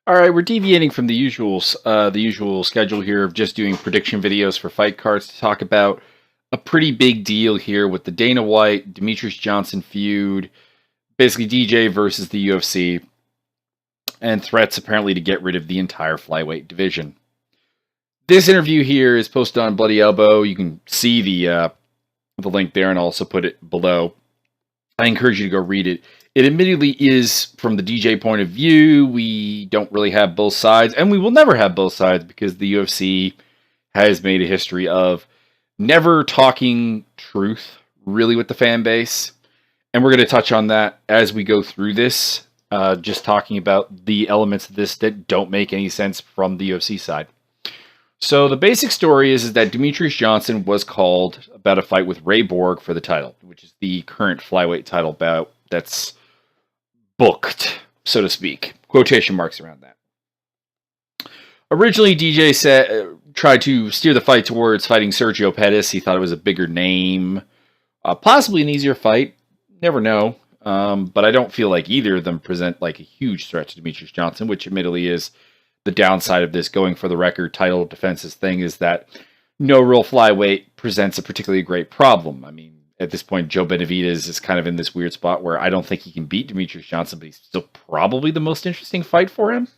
All right, we're deviating from the usual schedule here of just doing prediction videos for fight cards to talk about a pretty big deal here with the Dana White Demetrius Johnson feud, basically DJ versus the UFC, and threats apparently to get rid of the entire flyweight division. This interview here is posted on Bloody Elbow. You can see the link there, and I'll also put it below. I encourage you to go read it. It admittedly is from the DJ point of view. We don't really have both sides, and we will never have both sides because the UFC has made a history of never talking truth really with the fan base. And we're going to touch on that as we go through this, just talking about the elements of this that don't make any sense from the UFC side. So the basic story is that Demetrius Johnson was called about a fight with Ray Borg for the title, which is the current flyweight title bout that's booked, so to speak. Quotation marks around that. Originally, DJ tried to steer the fight towards fighting Sergio Pettis. He thought it was a bigger name, possibly an easier fight. Never know. But I don't feel like either of them present like a huge threat to Demetrius Johnson, which admittedly is the downside of this going for the record title defenses thing, is that no real flyweight presents a particularly great problem. I mean, at this point, Joe Benavidez is kind of in this weird spot where I don't think he can beat Demetrius Johnson, but he's still probably the most interesting fight for him.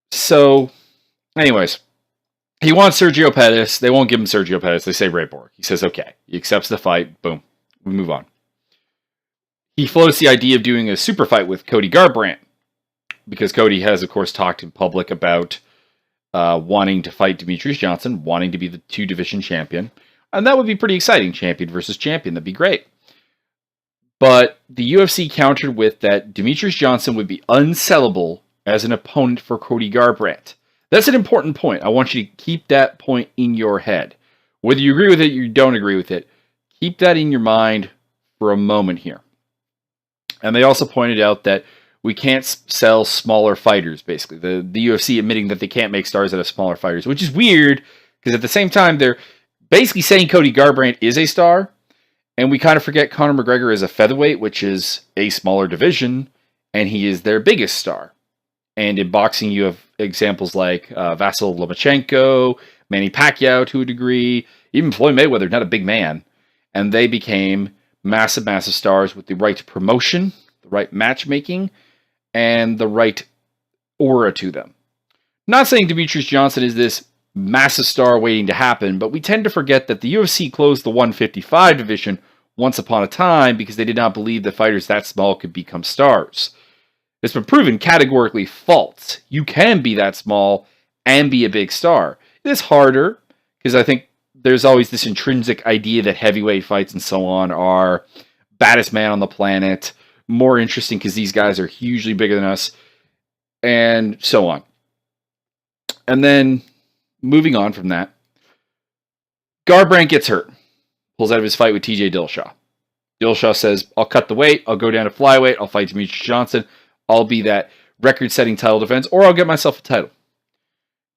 So, anyways, he wants Sergio Pettis. They won't give him Sergio Pettis. They say Ray Borg. He says, okay. He accepts the fight. Boom. We move on. He floats the idea of doing a super fight with Cody Garbrandt, because Cody has, of course, talked in public about wanting to fight Demetrius Johnson, wanting to be the two-division champion. And that would be pretty exciting, champion versus champion. That'd be great. But the UFC countered with that Demetrius Johnson would be unsellable as an opponent for Cody Garbrandt. That's an important point. I want you to keep that point in your head. Whether you agree with it or you don't agree with it, keep that in your mind for a moment here. And they also pointed out that we can't sell smaller fighters, basically. The UFC admitting that they can't make stars out of smaller fighters, which is weird, because at the same time, they're basically saying Cody Garbrandt is a star, and we kind of forget Conor McGregor is a featherweight, which is a smaller division, and he is their biggest star. And in boxing, you have examples like Vasyl Lomachenko, Manny Pacquiao to a degree, even Floyd Mayweather, not a big man. And they became massive, massive stars with the right promotion, the right matchmaking, and the right aura to them. Not saying Demetrius Johnson is this massive star waiting to happen, but we tend to forget that the UFC closed the 155 division once upon a time because they did not believe that fighters that small could become stars. It's been proven categorically false. You can be that small and be a big star. It is harder because I think there's always this intrinsic idea that heavyweight fights and so on are baddest man on the planet, more interesting because these guys are hugely bigger than us, and so on. And then, moving on from that, Garbrandt gets hurt. Pulls out of his fight with TJ Dillashaw. Dillashaw says, I'll cut the weight, I'll go down to flyweight, I'll fight Demetrius Johnson, I'll be that record-setting title defense, or I'll get myself a title.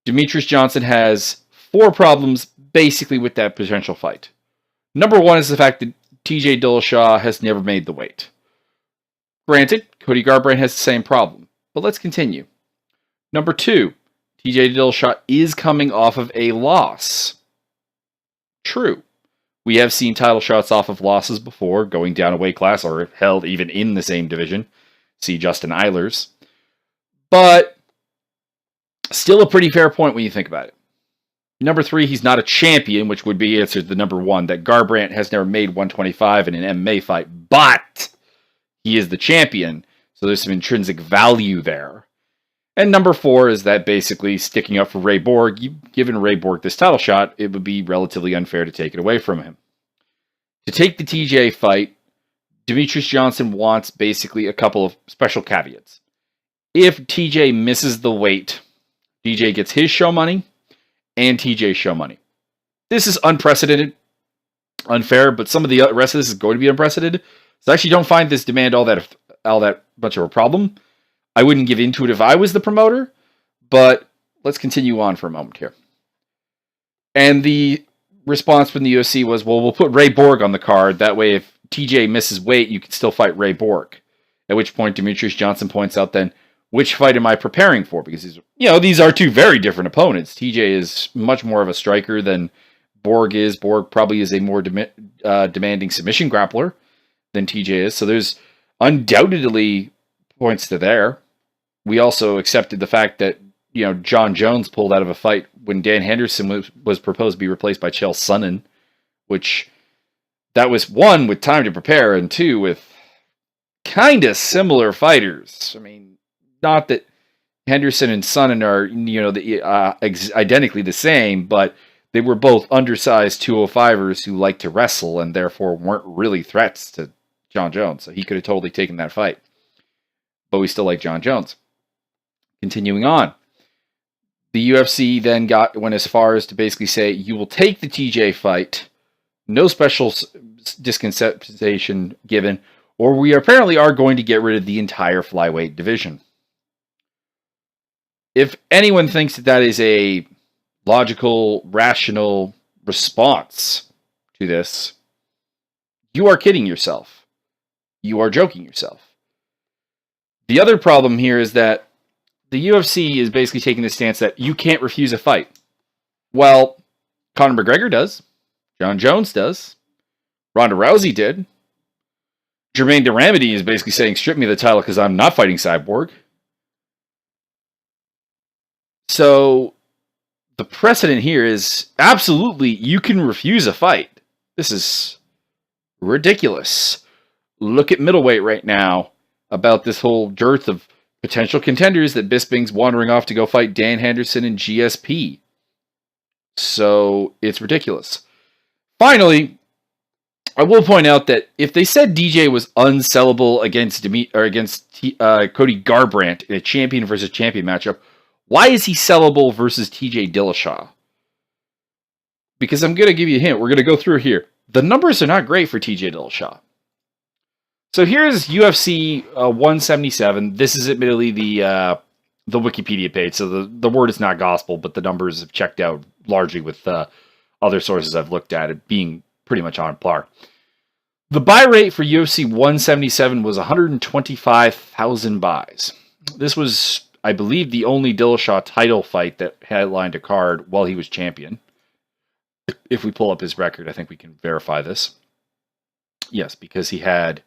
Demetrius Johnson has 4 problems basically with that potential fight. Number 1 is the fact that TJ Dillashaw has never made the weight. Granted, Cody Garbrandt has the same problem, but let's continue. Number 2, TJ Dillashaw is coming off of a loss. True. We have seen title shots off of losses before, going down a weight class or held even in the same division. See Justin Eilers. But still a pretty fair point when you think about it. Number 3, he's not a champion, which would be answer to the number 1, that Garbrandt has never made 125 in an MMA fight, but he is the champion, so there's some intrinsic value there. And number 4 is that basically sticking up for Ray Borg, given Ray Borg this title shot, it would be relatively unfair to take it away from him. To take the TJ fight, Demetrius Johnson wants basically a couple of special caveats. If TJ misses the weight, DJ gets his show money and TJ's show money. This is unprecedented, unfair, but some of the rest of this is going to be unprecedented. So I actually don't find this demand all that much of a problem. I wouldn't give into it if I was the promoter, but let's continue on for a moment here. And the response from the UFC was, well, we'll put Ray Borg on the card. That way, if TJ misses weight, you can still fight Ray Borg. At which point, Demetrius Johnson points out then, which fight am I preparing for? Because these are two very different opponents. TJ is much more of a striker than Borg is. Borg probably is a more demanding submission grappler than TJ is. So there's undoubtedly points to there. We also accepted the fact that John Jones pulled out of a fight when Dan Henderson was proposed to be replaced by Chael Sonnen, which that was one with time to prepare and two with kind of similar fighters. I mean, not that Henderson and Sonnen are identically the same, but they were both undersized 205ers who like to wrestle and therefore weren't really threats to John Jones. So he could have totally taken that fight. But we still like John Jones. Continuing on. The UFC then went as far as to basically say, you will take the TJ fight, no special dispensation given, or we apparently are going to get rid of the entire flyweight division. If anyone thinks that is a logical, rational response to this, you are kidding yourself. You are joking yourself. The other problem here is that the UFC is basically taking the stance that you can't refuse a fight. Well, Conor McGregor does. John Jones does. Ronda Rousey did. Jermaine Duramedy is basically saying, strip me of the title because I'm not fighting Cyborg. So the precedent here is absolutely you can refuse a fight. This is ridiculous. Look at middleweight right now about this whole dearth of potential contenders that Bisping's wandering off to go fight Dan Henderson and GSP. So it's ridiculous. Finally, I will point out that if they said DJ was unsellable against Cody Garbrandt in a champion versus champion matchup, why is he sellable versus TJ Dillashaw? Because I'm going to give you a hint. We're going to go through here. The numbers are not great for TJ Dillashaw. So here's UFC 177. This is admittedly the Wikipedia page, so the word is not gospel, but the numbers have checked out largely with other sources I've looked at it being pretty much on par. The buy rate for UFC 177 was 125,000 buys. This was, I believe, the only Dillashaw title fight that headlined a card while he was champion. If we pull up his record, I think we can verify this. Yes, because he had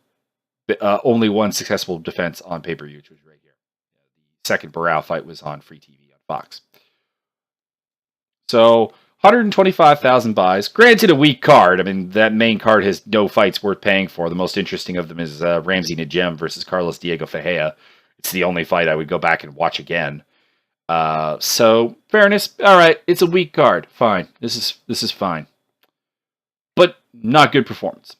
only one successful defense on pay-per-view, which was right here. The second Barao fight was on free TV on Fox. So 125,000 buys. Granted, a weak card. I mean, that main card has no fights worth paying for. The most interesting of them is Ramsey Najem versus Carlos Diego Ferreira. It's the only fight I would go back and watch again. So, fairness, all right, it's a weak card. Fine. This is fine. But not good performance.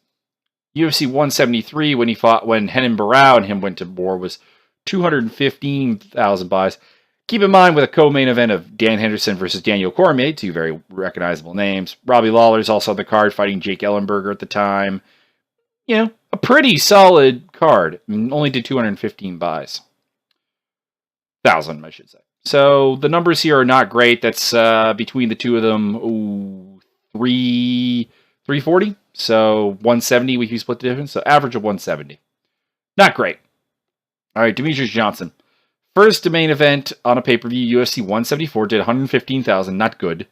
UFC 173, when Renan Barao and him went to war, was 215,000 buys. Keep in mind, with a co-main event of Dan Henderson versus Daniel Cormier, two very recognizable names. Robbie Lawler's also on the card, fighting Jake Ellenberger at the time. A pretty solid card. I mean, only did 215 buys. 1,000, I should say. So the numbers here are not great. That's between the two of them, 340. So 170, we can split the difference. So average of 170. Not great. All right, Demetrius Johnson. First main event on a pay-per-view, UFC 174, did 115,000. Not good.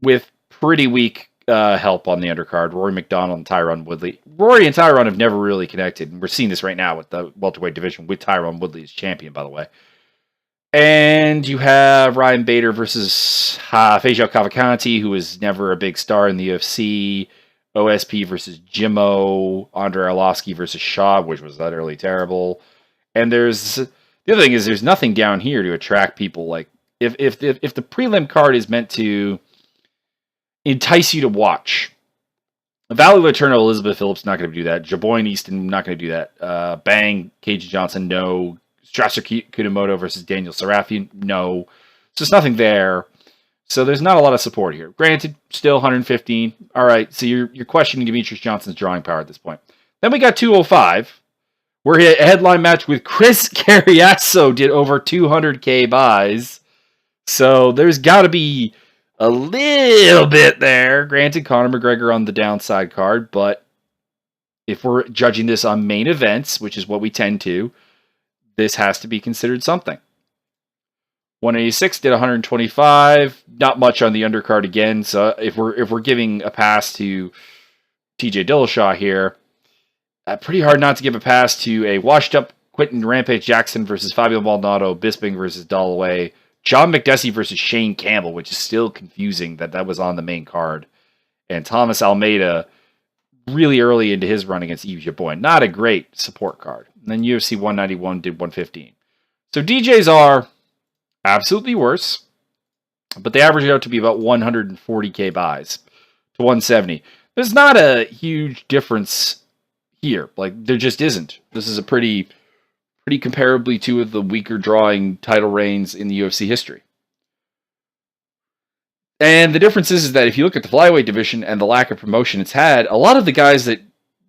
With pretty weak help on the undercard. Rory McDonald and Tyron Woodley. Rory and Tyron have never really connected. And we're seeing this right now with the welterweight division with Tyron Woodley as champion, by the way. And you have Ryan Bader versus Faisal Cavalcanti, who was never a big star in the UFC. OSP versus Jimmo. Andrei Arlovsky versus Shaw, which was utterly terrible. And the other thing is there's nothing down here to attract people. Like if the prelim card is meant to entice you to watch, Valley Laterno, Elizabeth Phillips, not going to do that. Jaboyne Easton, not going to do that. Bang, Cage Johnson, no. Strasser Kunamoto versus Daniel Serafian, no. So there's nothing there. So there's not a lot of support here. Granted, still 115. All right, so you're questioning Demetrius Johnson's drawing power at this point. Then we got 205, where a headline match with Chris Carriasso did over 200K buys. So there's got to be a little bit there. Granted, Conor McGregor on the downside card, but if we're judging this on main events, which is what we tend to, this has to be considered something. 186 did 125. Not much on the undercard again. So if we're giving a pass to TJ Dillashaw here, pretty hard not to give a pass to a washed up Quentin Rampage Jackson versus Fabio Maldonado, Bisping versus Dalloway, John McDessie versus Shane Campbell, which is still confusing that was on the main card, and Thomas Almeida really early into his run against Yves Jaboin. Not a great support card. And then UFC 191 did 115. So DJs are absolutely worse, but they average out to be about 140K buys to 170. There's not a huge difference here. Like, there just isn't. This is a pretty comparably two of the weaker drawing title reigns in the UFC history. And the difference is that if you look at the flyweight division and the lack of promotion it's had, a lot of the guys that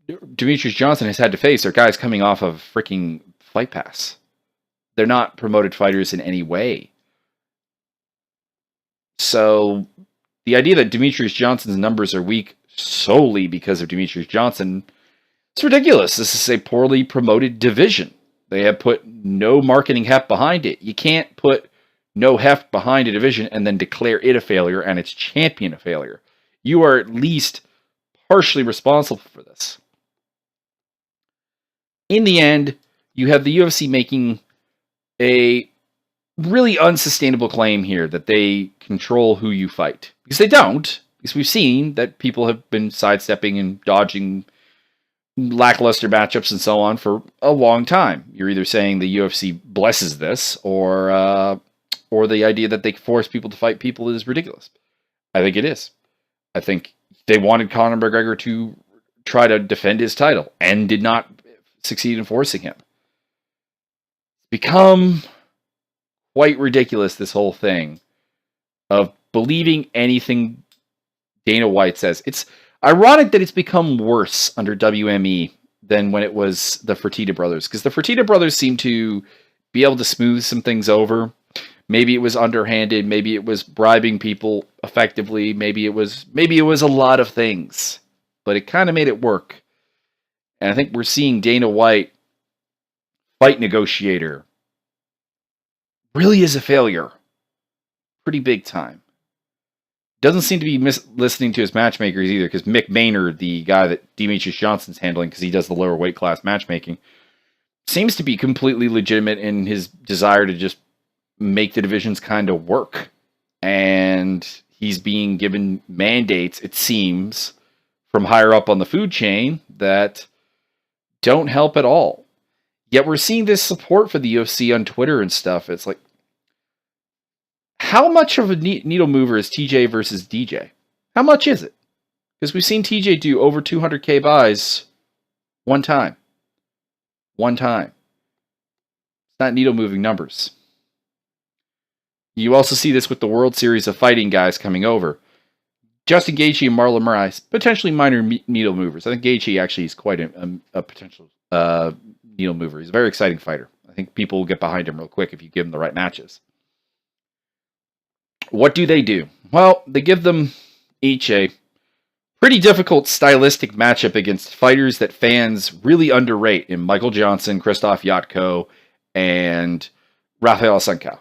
Demetrious Johnson has had to face are guys coming off of freaking Fight Pass. They're not promoted fighters in any way. So the idea that Demetrious Johnson's numbers are weak solely because of Demetrious Johnson, it's ridiculous. This is a poorly promoted division. They have put no marketing heft behind it. You can't put no heft behind a division and then declare it a failure and its champion a failure. You are at least partially responsible for this. In the end, you have the UFC making a really unsustainable claim here that they control who you fight. Because they don't. Because we've seen that people have been sidestepping and dodging lackluster matchups and so on for a long time. You're either saying the UFC blesses this, or the idea that they force people to fight people is ridiculous. I think it is. I think they wanted Conor McGregor to try to defend his title and did not succeed in forcing him. It's become quite ridiculous, this whole thing of believing anything Dana White says. It's ironic that it's become worse under WME than when it was the Fertitta brothers, because the Fertitta brothers seem to be able to smooth some things over. Maybe it was underhanded, maybe it was bribing people effectively, maybe it was a lot of things, but it kind of made it work. And I think we're seeing Dana White, fight negotiator, really is a failure. Pretty big time. Doesn't seem to be listening to his matchmakers either, because Mick Maynard, the guy that Demetrious Johnson's handling because he does the lower weight class matchmaking, seems to be completely legitimate in his desire to just make the divisions kind of work. And he's being given mandates, it seems, from higher up on the food chain that don't help at all. Yet we're seeing this support for the UFC on Twitter and stuff. It's like, how much of a needle mover is TJ versus DJ? How much is it? Because we've seen TJ do over 200K buys one time. One time. It's not needle moving numbers. You also see this with the World Series of Fighting guys coming over. Justin Gaethje and Marlon Moraes, potentially minor needle movers. I think Gaethje actually is quite a potential needle mover. He's a very exciting fighter. I think people will get behind him real quick if you give him the right matches. What do? Well, they give them each a pretty difficult stylistic matchup against fighters that fans really underrate in Michael Johnson, Krzysztof Jotko, and Rafael Sanka.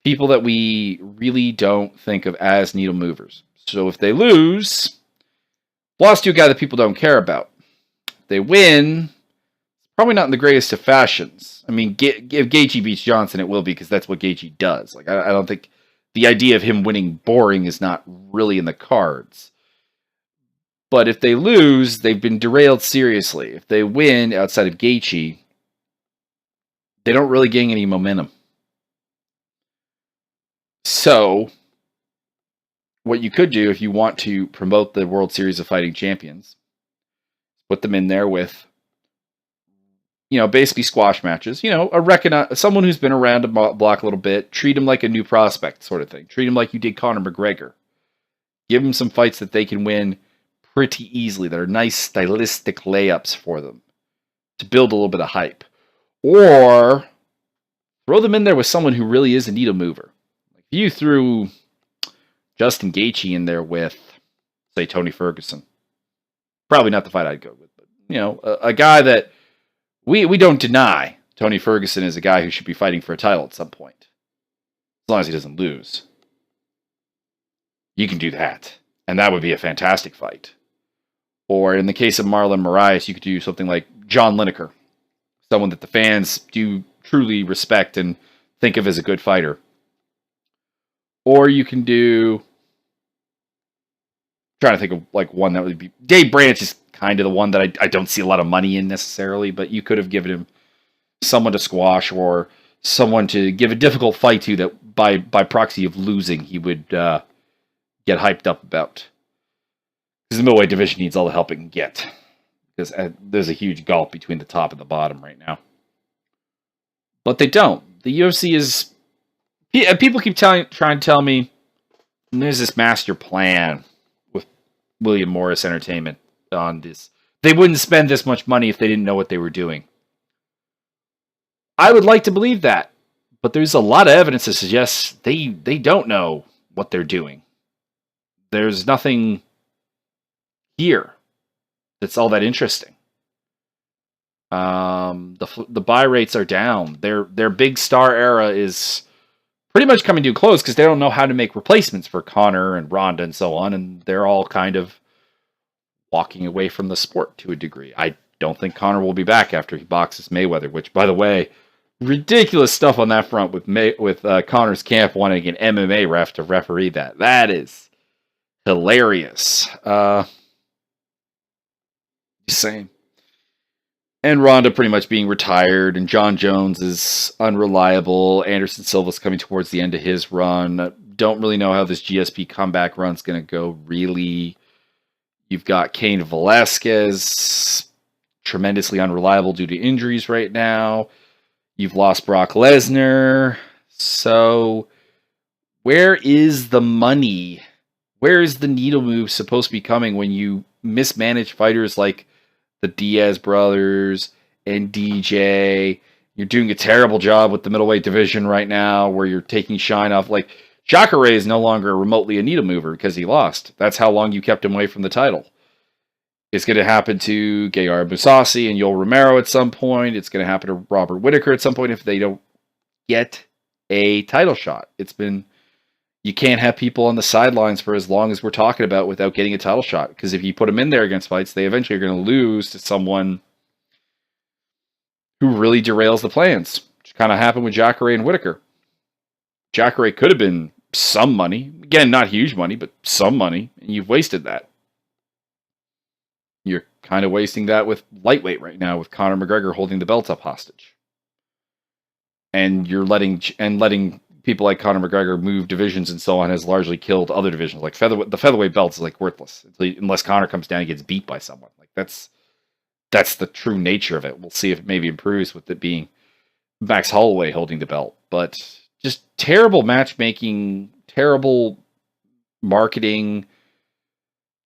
People that we really don't think of as needle movers. So if they lose, lost to a guy that people don't care about. If they win, probably not in the greatest of fashions. I mean, if Gaethje beats Johnson, it will be, because that's what Gaethje does. Like, I don't think the idea of him winning boring is not really in the cards. But if they lose, they've been derailed seriously. If they win outside of Gaethje, they don't really gain any momentum. So, what you could do if you want to promote the World Series of Fighting Champions, put them in there with, basically squash matches. Someone who's been around the block a little bit, treat him like a new prospect sort of thing. Treat him like you did Conor McGregor. Give him some fights that they can win pretty easily, that are nice stylistic layups for them to build a little bit of hype. Or throw them in there with someone who really is a needle mover. If you threw Justin Gaethje in there with, say, Tony Ferguson, probably not the fight I'd go with, but, a guy that we don't deny Tony Ferguson is a guy who should be fighting for a title at some point, as long as he doesn't lose. You can do that, and that would be a fantastic fight. Or in the case of Marlon Moraes, you could do something like John Lineker, someone that the fans do truly respect and think of as a good fighter. Or you can do, trying to think of like one that would be, Dave Branch is kind of the one that I don't see a lot of money in necessarily, but you could have given him someone to squash or someone to give a difficult fight to that by proxy of losing he would get hyped up about. Because the middleweight division needs all the help it can get. Because there's a huge gulf between the top and the bottom right now. But they don't. The UFC is... People keep trying to tell me there's this master plan with William Morris Entertainment on this. They wouldn't spend this much money if they didn't know what they were doing. I would like to believe that. But there's a lot of evidence that suggests they don't know what they're doing. There's nothing here that's all that interesting. The buy rates are down. Their big star era is pretty much coming to a close because they don't know how to make replacements for Conor and Ronda and so on, and they're all kind of walking away from the sport to a degree. I don't think Conor will be back after he boxes Mayweather, which, by the way, ridiculous stuff on that front with Conor's camp wanting an MMA ref to referee that. That is hilarious. Same. And Ronda pretty much being retired, and John Jones is unreliable. Anderson Silva's coming towards the end of his run. Don't really know how this GSP comeback run's going to go, really. You've got Cain Velasquez, tremendously unreliable due to injuries right now. You've lost Brock Lesnar. So, where is the money? Where is the needle move supposed to be coming when you mismanage fighters like the Diaz brothers and DJ? You're doing a terrible job with the middleweight division right now where you're taking shine off. Like, Jacare is no longer remotely a needle mover because he lost. That's how long you kept him away from the title. It's going to happen to Gegard Mousasi and Yoel Romero at some point. It's going to happen to Robert Whittaker at some point if they don't get a title shot. You can't have people on the sidelines for as long as we're talking about without getting a title shot. Because if you put them in there against fights, they eventually are going to lose to someone who really derails the plans. Which kind of happened with Jacare and Whittaker. Jacare could have been some money. Again, not huge money, but some money. And you've wasted that. You're kind of wasting that with lightweight right now with Conor McGregor holding the belt up hostage. And you're letting people like Conor McGregor move divisions and so on has largely killed other divisions. Like the featherweight belt is like worthless unless Conor comes down and gets beat by someone. Like that's the true nature of it. We'll see if it maybe improves with it being Max Holloway holding the belt. But just terrible matchmaking, terrible marketing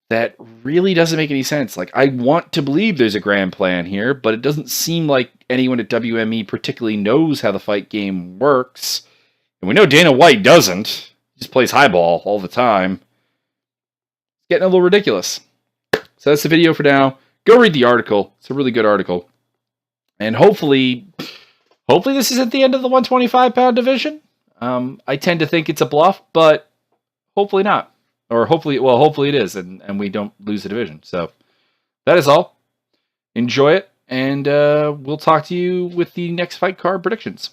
that really doesn't make any sense. Like, I want to believe there's a grand plan here, but it doesn't seem like anyone at WME particularly knows how the fight game works. And we know Dana White doesn't. He just plays highball all the time. It's getting a little ridiculous. So that's the video for now. Go read the article. It's a really good article. And hopefully this isn't the end of the 125-pound division. I tend to think it's a bluff, but hopefully not. Or hopefully it is, and we don't lose the division. So that is all. Enjoy it, and we'll talk to you with the next fight card predictions.